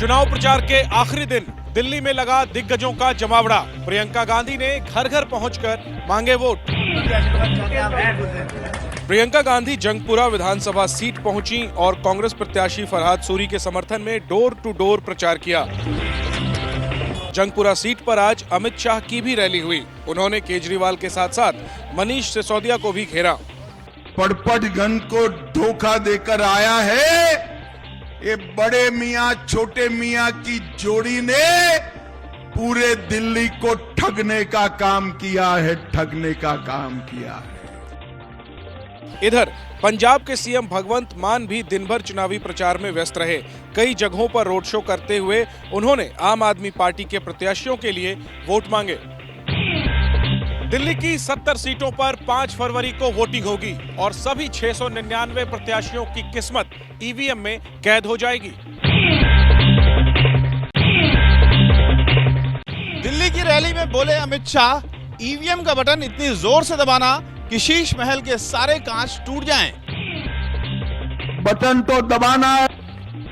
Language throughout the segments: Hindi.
चुनाव प्रचार के आखिरी दिन दिल्ली में लगा दिग्गजों का जमावड़ा। प्रियंका गांधी ने घर घर पहुंचकर मांगे वोट। प्रियंका गांधी जंगपुरा विधानसभा सीट पहुंची और कांग्रेस प्रत्याशी फरहाद सूरी के समर्थन में डोर टू डोर प्रचार किया। जंगपुरा सीट पर आज अमित शाह की भी रैली हुई। उन्होंने केजरीवाल के साथ साथ मनीष सिसोदिया को भी घेरा। पड़पड़गन को धोखा देकर आया है ये बड़े मियां छोटे मियां की जोड़ी ने पूरे दिल्ली को ठगने का काम किया है, ठगने का काम किया है। इधर पंजाब के सीएम भगवंत मान भी दिन भर चुनावी प्रचार में व्यस्त रहे। कई जगहों पर रोड शो करते हुए उन्होंने आम आदमी पार्टी के प्रत्याशियों के लिए वोट मांगे। दिल्ली की 70 सीटों पर 5 फरवरी को वोटिंग होगी और सभी 699 प्रत्याशियों की किस्मत ईवीएम में कैद हो जाएगी। दिल्ली की रैली में बोले अमित शाह, ईवीएम का बटन इतनी जोर से दबाना कि शीश महल के सारे कांच टूट जाएं। बटन तो दबाना है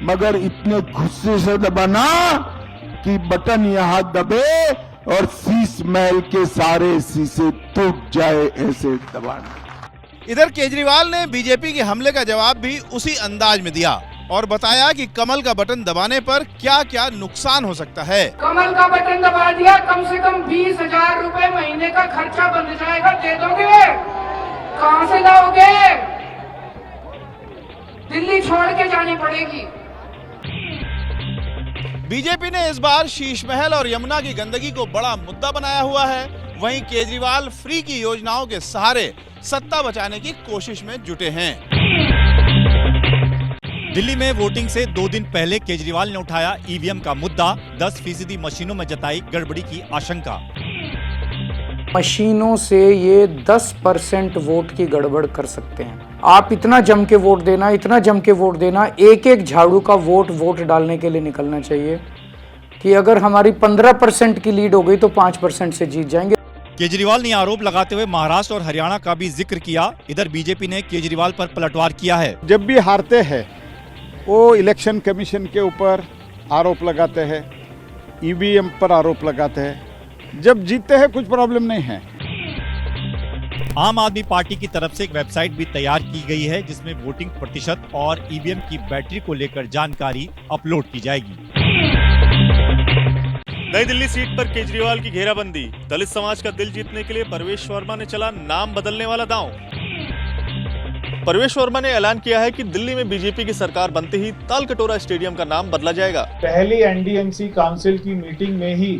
मगर इतने गुस्से से दबाना कि बटन यहां दबे और शीश महल के सारे शीशे टूट जाए, ऐसे दबाना। इधर केजरीवाल ने बीजेपी के हमले का जवाब भी उसी अंदाज में दिया और बताया कि कमल का बटन दबाने पर क्या क्या नुकसान हो सकता है। कमल का बटन दबा दिया, कम से कम 20,000 रुपए महीने का खर्चा बन जाएगा। दे दोगे? कहां से लाओगे? दिल्ली छोड़ के जानी पड़ेगी। बीजेपी ने इस बार शीश महल और यमुना की गंदगी को बड़ा मुद्दा बनाया हुआ है। वहीं केजरीवाल फ्री की योजनाओं के सहारे सत्ता बचाने की कोशिश में जुटे हैं। दिल्ली में वोटिंग से 2 दिन पहले केजरीवाल ने उठाया ईवीएम का मुद्दा। 10% मशीनों में जताई गड़बड़ी की आशंका। मशीनों से ये 10% वोट की गड़बड़ कर सकते हैं। आप इतना जम के वोट देना, इतना जम के वोट देना, एक एक झाड़ू का वोट डालने के लिए निकलना चाहिए कि अगर हमारी 15% की लीड हो गई तो 5% से जीत जाएंगे। केजरीवाल ने आरोप लगाते हुए महाराष्ट्र और हरियाणा का भी जिक्र किया। इधर बीजेपी ने केजरीवाल पर पलटवार किया है। जब भी हारते हैं वो इलेक्शन कमीशन के ऊपर आरोप लगाते हैं, ईवीएम पर आरोप लगाते हैं। जब जीतते हैं कुछ प्रॉब्लम नहीं है। आम आदमी पार्टी की तरफ से एक वेबसाइट भी तैयार की गई है जिसमें वोटिंग प्रतिशत और ईवीएम की बैटरी को लेकर जानकारी अपलोड की जाएगी। नई दिल्ली सीट पर केजरीवाल की घेराबंदी। दलित समाज का दिल जीतने के लिए परवेश वर्मा ने चला नाम बदलने वाला दांव। परवेश वर्मा ने ऐलान किया है कि दिल्ली में बीजेपी की सरकार बनते ही तालकटोरा स्टेडियम का नाम बदला जाएगा। पहली एनडीएमसी काउंसिल की मीटिंग में ही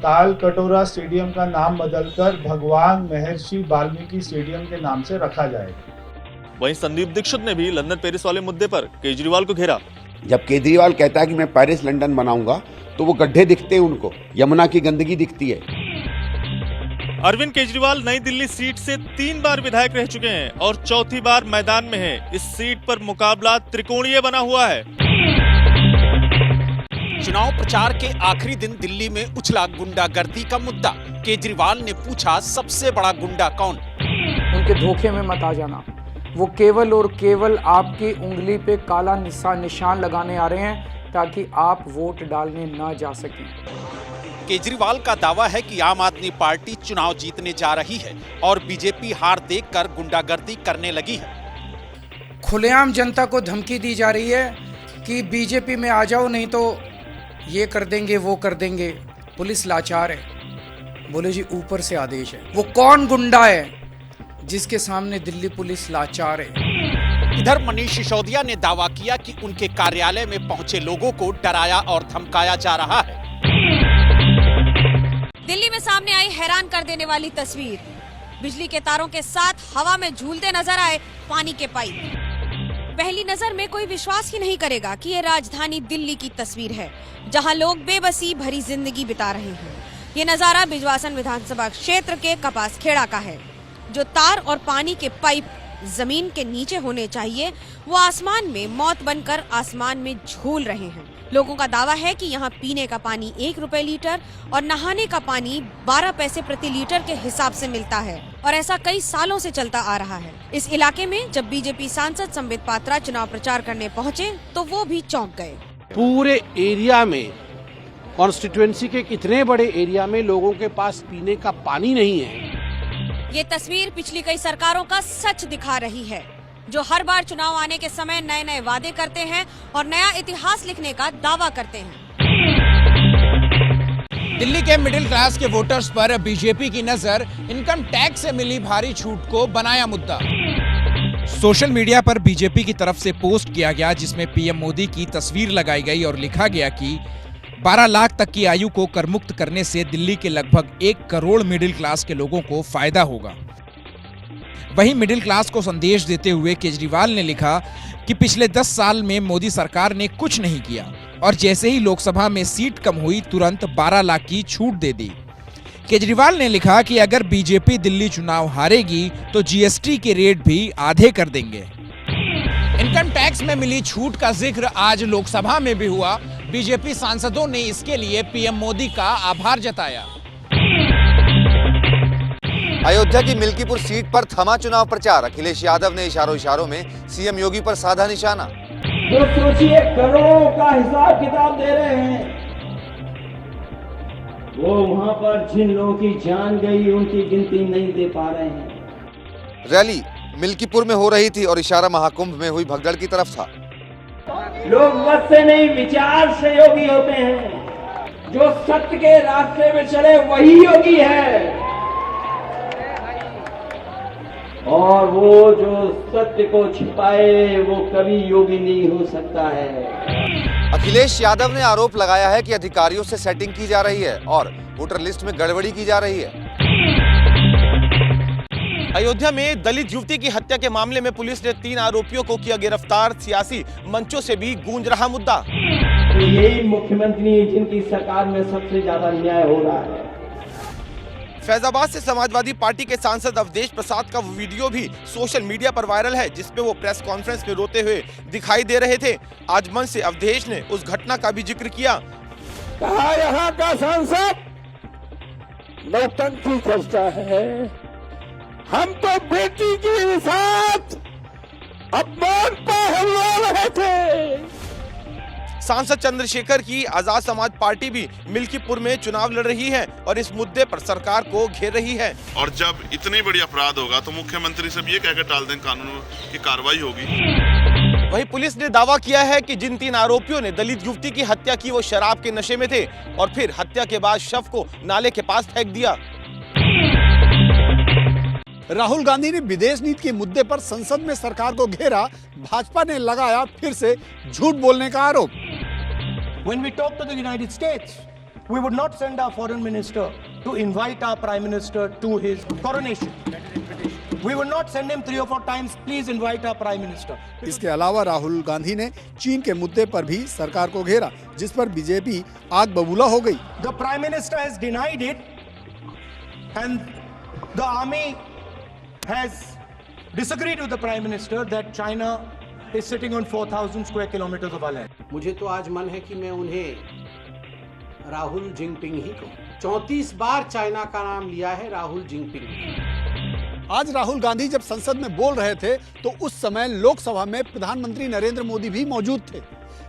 तालकटोरा स्टेडियम का नाम बदलकर भगवान महर्षि वाल्मीकि स्टेडियम के नाम से रखा जाएगा। वहीं संदीप दीक्षित ने भी लंदन पेरिस वाले मुद्दे पर केजरीवाल को घेरा। जब केजरीवाल कहता है कि मैं पेरिस लंदन बनाऊंगा तो वो गड्ढे दिखते हैं उनको, यमुना की गंदगी दिखती है। अरविंद केजरीवाल नई दिल्ली सीट से 3 बार विधायक रह चुके हैं और चौथी बार मैदान में हैं। इस सीट पर मुकाबला त्रिकोणीय बना हुआ है। चुनाव प्रचार के आखिरी दिन दिल्ली में उछला गुंडागर्दी का मुद्दा। केजरीवाल ने पूछा, सबसे बड़ा गुंडा कौन? उनके धोखे में मत आ जाना। वो केवल और केवल आपकी उंगली पे काला निशान लगाने आ रहे हैं ताकि आप वोट डालने ना जा सकें। केजरीवाल का दावा है कि आम आदमी पार्टी चुनाव जीतने जा रही है और बीजेपी हार देखकर गुंडागर्दी करने लगी है। खुलेआम जनता को धमकी दी जा रही है कि बीजेपी में आ जाओ नहीं तो ये कर देंगे वो कर देंगे। पुलिस लाचार है। बोले जी ऊपर से आदेश है। वो कौन गुंडा है जिसके सामने दिल्ली पुलिस लाचार है? इधर मनीष सिसोदिया ने दावा किया कि उनके कार्यालय में पहुंचे लोगों को डराया और धमकाया जा रहा है। दिल्ली में सामने आई हैरान कर देने वाली तस्वीर। बिजली के तारों के साथ हवा में झूलते नजर आए पानी के पाइप। पहली नजर में कोई विश्वास ही नहीं करेगा कि ये राजधानी दिल्ली की तस्वीर है, जहां लोग बेबसी भरी जिंदगी बिता रहे हैं। ये नजारा बिजवासन विधानसभा क्षेत्र के कपास खेड़ा का है। जो तार और पानी के पाइप जमीन के नीचे होने चाहिए वो आसमान में मौत बनकर आसमान में झूल रहे हैं। लोगों का दावा है कि यहाँ पीने का पानी 1 रुपए लीटर और नहाने का पानी 12 पैसे प्रति लीटर के हिसाब से मिलता है और ऐसा कई सालों से चलता आ रहा है। इस इलाके में जब बीजेपी सांसद संबित पात्रा चुनाव प्रचार करने पहुँचे तो वो भी चौंक गए। पूरे एरिया में, कॉन्स्टिट्यूएंसी के कितने बड़े एरिया में लोगों के पास पीने का पानी नहीं है। ये तस्वीर पिछली कई सरकारों का सच दिखा रही है, जो हर बार चुनाव आने के समय नए नए वादे करते हैं और नया इतिहास लिखने का दावा करते हैं। दिल्ली के मिडिल क्लास के वोटर्स पर बीजेपी की नजर इनकम टैक्स से मिली भारी छूट को बनाया मुद्दा। सोशल मीडिया पर बीजेपी की तरफ से पोस्ट किया गया, जिसमें पीएम मोदी की तस्वीर लगाई गई और लिखा गया कि 12 लाख तक की आयु को करमुक्त करने से दिल्ली के लगभग 1 करोड़ मिडिल क्लास के लोगों को फायदा होगा। वहीं मिडिल क्लास को संदेश देते हुए केजरीवाल ने लिखा कि पिछले 10 साल में मोदी सरकार ने कुछ नहीं किया और जैसे ही लोकसभा में सीट कम हुई तुरंत 12 लाख की छूट दे दी। केजरीवाल ने लिखा कि अगर बीजेपी दिल्ली चुनाव हारेगी तो जीएसटी के रेट भी आधे कर देंगे। इनकम टैक्स में मिली छूट का जिक्र आज लोकसभा में भी हुआ। बीजेपी सांसदों ने इसके लिए पीएम मोदी का आभार जताया। अयोध्या की मिल्कीपुर सीट पर थमा चुनाव प्रचार। अखिलेश यादव ने इशारों में सीएम योगी पर साधा निशाना। जो सोचिए करोड़ों का हिसाब किताब दे रहे हैं, वो वहां पर जिन लोगों की जान गई उनकी गिनती नहीं दे पा रहे हैं। रैली मिल्कीपुर में हो रही थी और इशारा महाकुंभ में हुई भगदड़ की तरफ था। लोग मत से नहीं विचार से योगी होते हैं। जो सत्य के रास्ते में चले वही योगी है, और वो जो सत्य को छिपाए वो कभी योगी नहीं हो सकता है। अखिलेश यादव ने आरोप लगाया है कि अधिकारियों से सेटिंग की जा रही है और वोटर लिस्ट में गड़बड़ी की जा रही है। अयोध्या में दलित युवती की हत्या के मामले में पुलिस ने 3 आरोपियों को किया गिरफ्तार। सियासी मंचों से भी गूंज रहा मुद्दा। तो यही मुख्यमंत्री जिनकी सरकार में सबसे ज्यादा न्याय हो रहा है। फैजाबाद से समाजवादी पार्टी के सांसद अवधेश प्रसाद का वीडियो भी सोशल मीडिया पर वायरल है, जिसपे वो प्रेस कॉन्फ्रेंस में रोते हुए दिखाई दे रहे थे। आज मंच से अवधेश ने उस घटना का भी जिक्र किया। कहा यहाँ का सांसद नौटंकी करता है। हम तो बेटी के साथ अपमान पर हमला रहे थे। सांसद चंद्रशेखर की आजाद समाज पार्टी भी मिल्कीपुर में चुनाव लड़ रही है और इस मुद्दे पर सरकार को घेर रही है। और जब इतनी बड़ी अपराध होगा तो मुख्यमंत्री सब ये कहकर टाल दें कानून की कार्रवाई होगी। वहीं पुलिस ने दावा किया है कि जिन 3 आरोपियों ने दलित युवती की हत्या की वो शराब के नशे में थे और फिर हत्या के बाद शव को नाले के पास फेंक दिया। राहुल गांधी ने विदेश नीति के मुद्दे पर संसद में सरकार को घेरा। भाजपा ने लगाया फिर से झूठ बोलने का आरोप। When we talk to the United States, we would not send our foreign minister to invite our prime minister to his coronation. We would not send him 3 or 4 times. Please invite our prime minister. इसके अलावा राहुल गांधी ने चीन के मुद्दे पर भी सरकार को घेरा, जिस पर बीजेपी आग बबूला हो गई। The prime minister has denied it, and the army has disagreed with the prime minister that China is sitting on 4,000 square kilometers of our land. मुझे तो आज मन है कि मैं उन्हें राहुल जिनपिंग ही कहूं। 34 बार चाइना का नाम लिया है राहुल जिनपिंग। आज राहुल गांधी जब संसद में बोल रहे थे तो उस समय लोकसभा में प्रधानमंत्री नरेंद्र मोदी भी मौजूद थे।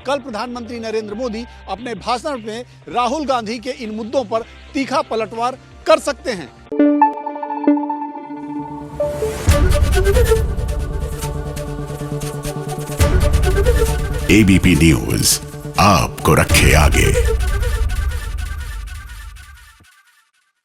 कल प्रधानमंत्री नरेंद्र मोदी अपने भाषण में राहुल गांधी के इन मुद्दों पर तीखा पलटवार कर सकते हैं। एबीपी न्यूज आपको रखे आगे।